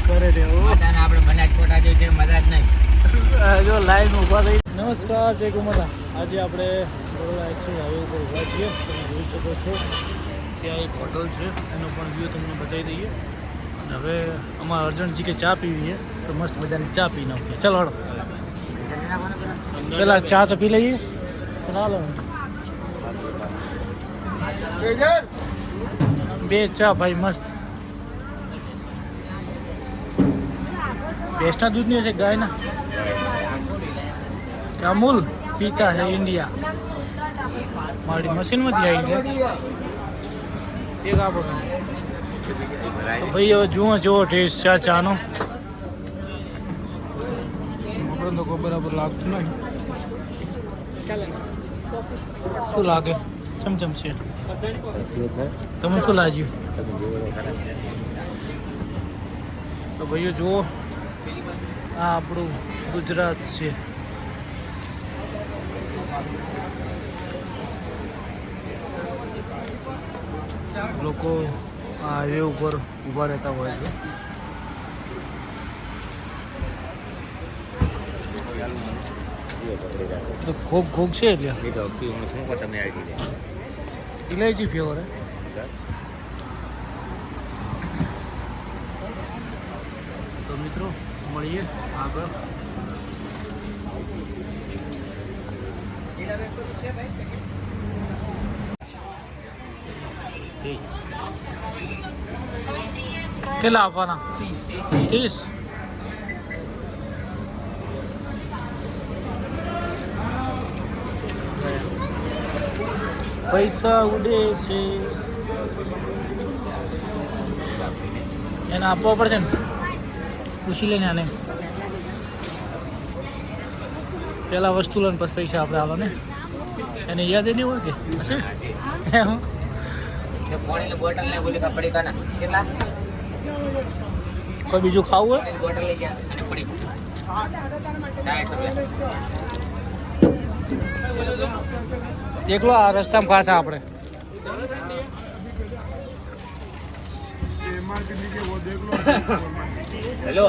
કરે છે આપણે બનાજ કોટા જે છે મજા જ નહીં. જો લાઈન ઊભા થઈ. નમસ્કાર, જય ગુમાતા. આજે આપણે બરોડા એક્સપ્રેસ હાઈવે ઉપર ઊભા છીએ. તમે જોઈ શકો છો ત્યાં એક હોટલ છે, એનો પણ વ્યૂ તમને બતાવી દઈએ. અને હવે અમારે અર્જન્ટજી કે ચા પીવી છે, તો મસ્ત મજાની ચા પી નાખીએ. ચાલો હળો, પેલા ચા તો પી લઈએ. ચાલો બે ચા ભાઈ, મસ્ત. ભેંસના દૂધની છે, ગાયના? અમૂલ પીતા છે ઇન્ડિયા. મારી મશીનમાંથી આવી છે એક આપો. તો ભાઈ હવે જુઓ જુઓ ટેસ્ટ છે ચાનો. આપણે તો કોઈ બરાબર લાગતું નહીં. શું લાગે? ચમચમ છે. તમને શું લાગ્યું? તો ભાઈઓ જુઓ, આ આપણું ગુજરાત છે. લોકો આ હાઈવે ઉપર ઊભા રહેતા હોય છે. તો ખોગ ખોગ છે એટલે ઇલાયચી ફ્લેવર હે. તો મિત્રો મળીએ આગળ. કેટલા આપવાના? 30. પૈસા ઉડે છે એને આપવા પડશે ને. પૂછી લઈને આને પેલા વસ્તુ લે પછી પૈસા આપણે આલો ને. એને યાદ નહીં હોય કે હશે. કોઈ બીજું ખાવું હોય? એકલો આ રસ્તામાં ખાસા આપણે. હેલો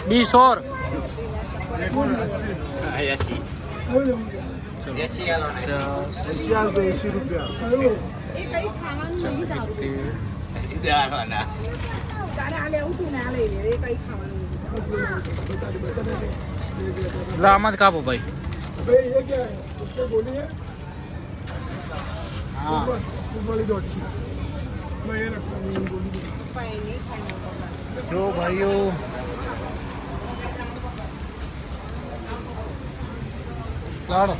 20 और 80 રૂપિયા. આમાં જ કાપો ભાઈ. हाँ जो भाइयों लाड़ो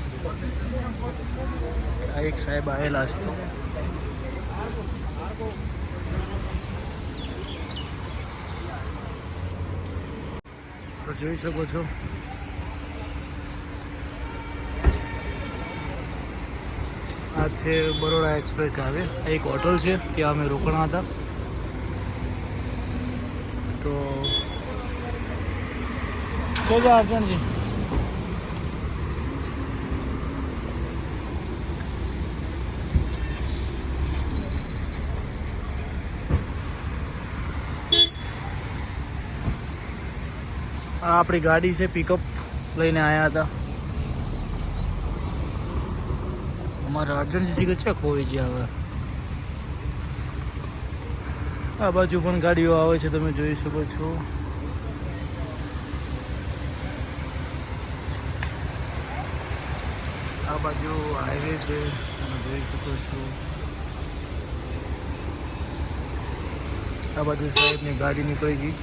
एक साहेब आएला છે. તો જોઈ શકો છો આ છે બરોડા એક્સપ્રેસ હાઈવે. એક હોટલ છે, ત્યાં અમે રોકાણા હતા. તો કેજો અર્જનજી. આ આપણી ગાડી છે, પિકઅપ લઈને આવ્યા હતા. અમારે અર્જન્સી છે કોઈ ગયા. હવે આ બાજુ પણ ગાડીઓ આવે છે, તમે જોઈ શકો છો. આ બાજુ હાઈવે છે, તમે જોઈ શકો છો. આ બાજુ સાહેબની ગાડી નીકળી ગઈ.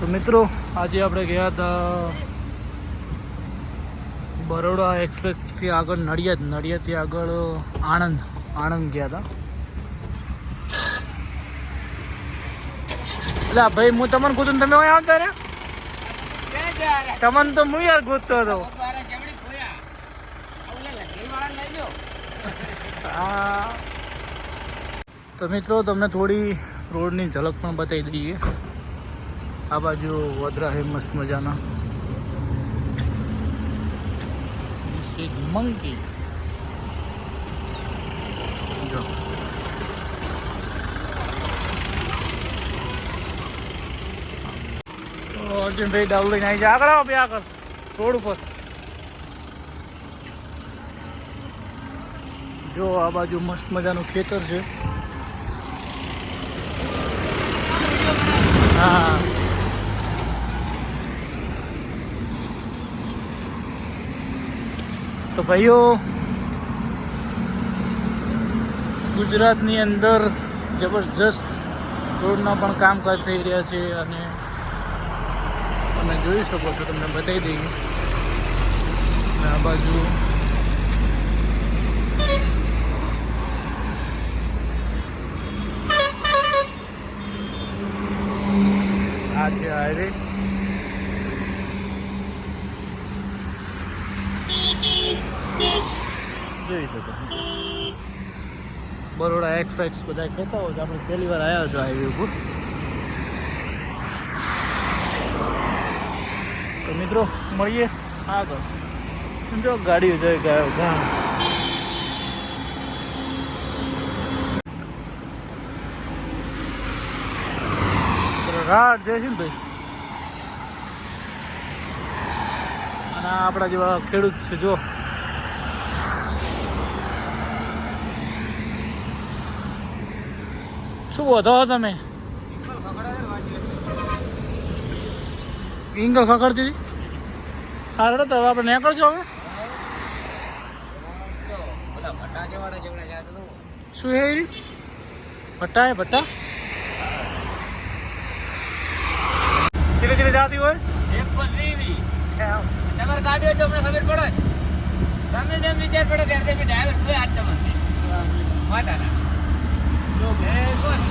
તો મિત્રો આજે આપણે ગયા હતા બરોડા એક્સપ્રેસથી આગળ નડિયાદથી આગળ આણંદ ગયા હતા. એટલે ભાઈ હું તમને ગોતું, તમે આવતા ને તમને તો હું યાર ગોતતો હતો. હા તો મિત્રો તમને થોડી રોડની ઝલક પણ બતાવી દઈએ. આ બાજુ વડોદરા છે મસ્ત મજાના. છે મંકી. જો તો અર્જુનભાઈ ડાઉન લઈને આવી જાય. આગળ આવો બે આગળ રોડ ઉપર. જો આ બાજુ મસ્ત મજાનું ખેતર છે. હા તો ભાઈઓ ગુજરાતની અંદર જબરજસ્ત રોડના પણ કામકાજ થઈ રહ્યા છે અને તમે જોઈ શકો છો. તમને બતાવી દઈએ આ બાજુ આ છે હાઈવે. જોઈ શકો બરોડા એક્સપ્રેસ બધા કહેતા હોય છે. આપણે પહેલી વાર આવ્યા છો હાઈવે ઉપર. તો મિત્રો મળીએ આગળ. જો ગાડીઓ જાય ગયો ગામ. રાત જાય છે ને ભાઈ. અને આપણા જેવા ખેડૂત છે. જો શું વધો તમે ઇંગલ ખકડતી હતી. હા રડો તો હવે આપણે નીકળશો. હવે શું હે ભટ્ટા હે ભટ્ટા ધીરે ધીરે જાતી હોય. તમારે ગાડી હોય તો અમને ખબર પડે. તમને જેમ વિચાર પડે ત્યારે તમે ડ્રાઈવર કોઈ હાથ તમારે વાટાના જો બે કોણ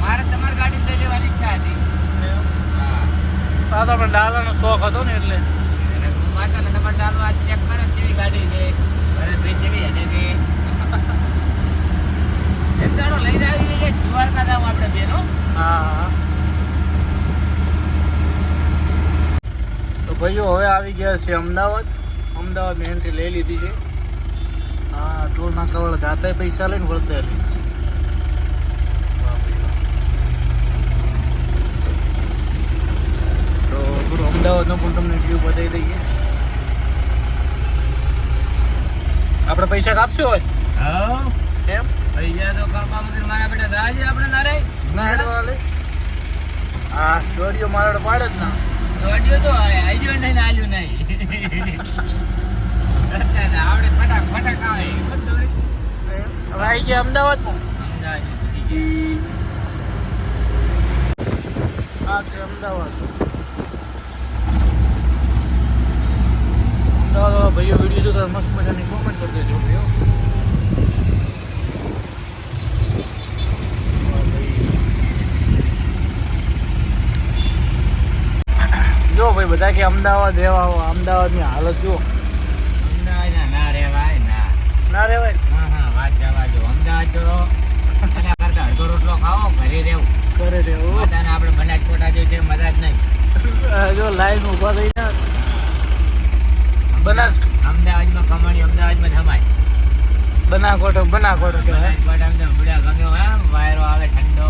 મારે તમારી ગાડી લઈ લેવાની ઈચ્છા હતી. આ તો આપણે ડાલાનો શોખ હતો ને એટલે માતાને તમારે ડાલો આ ચેક કરે કેવી ગાડી છે ભરતભાઈ જેવી હજે છે. એક દાડો લઈને આવી જઈએ દ્વારકા જાવ આપણે બેનો. હા તો ભાઈઓ હવે આવી ગયા છે અમદાવાદ. અમદાવાદની એન્ટ્રી લઈ લીધી છે. હા ટોલ નાકા વાળા જાતા પૈસા લઈને વળતા લઈ. તો થોડું અમદાવાદનો પણ તમને વ્યૂ બતાવી દઈએ. આપણે પૈસા કાપશો હોય હા એમ પૈસા તો કાપા વગર મારા બેટા રાજી આપણે ના રહે ના હેડવા લે. હા દોડીઓ મારાડો પાડે જ ના. દોડ્યો તો આલ્યો નહીં આલ્યું નહીં. આવડે ફટાક ફટાક આવે હવે આવી ગયા અમદાવાદમાં. આ છે અમદાવાદ. અમદાવાદ ભાઈઓ વિડીયો જોતા મસ્ત મજાની કોમેન્ટ કરી દેજો ભાઈઓ. જો ભાઈ બધા કે અમદાવાદ રહેવા આવો. અમદાવાદની હાલત જુઓ. ના રેવાય ના રહેવાય. હા વાત જવા દો. અમદાવાદ તો એના કરતા અડધો રોટલો ખાવો ઘરે રહેવું. કરે રહેવું. પોતાને આપણે બનાસકોટા જેવી છે મજા જ નહીં. જો લાઈન ઊભા થઈને બનાસ અમદાવાદમાં કમાણી અમદાવાદમાં થમાય. બનાકોટો કહેવાય. બનાસકોટામાં બુડા ગમ્યો એમ વાયરો આવે ઠંડો.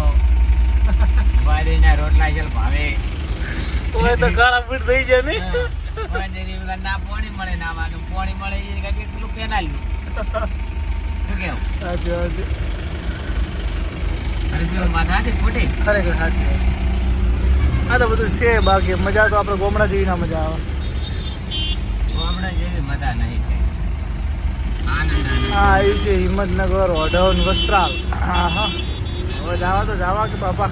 વાડીના રોટલા જલ ભાવે. ઓય તો કાળા પીટ થઈ જાય ને. ના પોણી મળે ના વાનું પોણી મળે એ કેટલું પેનાલ્યું. શું કેવું સાચી વાત છે. માથા હતી ખોટી ખરેખર સાચી વાત. આ તો બધું છે. બાકી મજા તો આપણે ગોમડા જેવી ના મજા આવે. હમણાં જેવી મજા નહીં છે. આનંદ હા આવ્યું છે હિંમતનગર ઓઢવન વસ્ત્રાલ. હા હા હવે જવા તો જવા કે બાપા.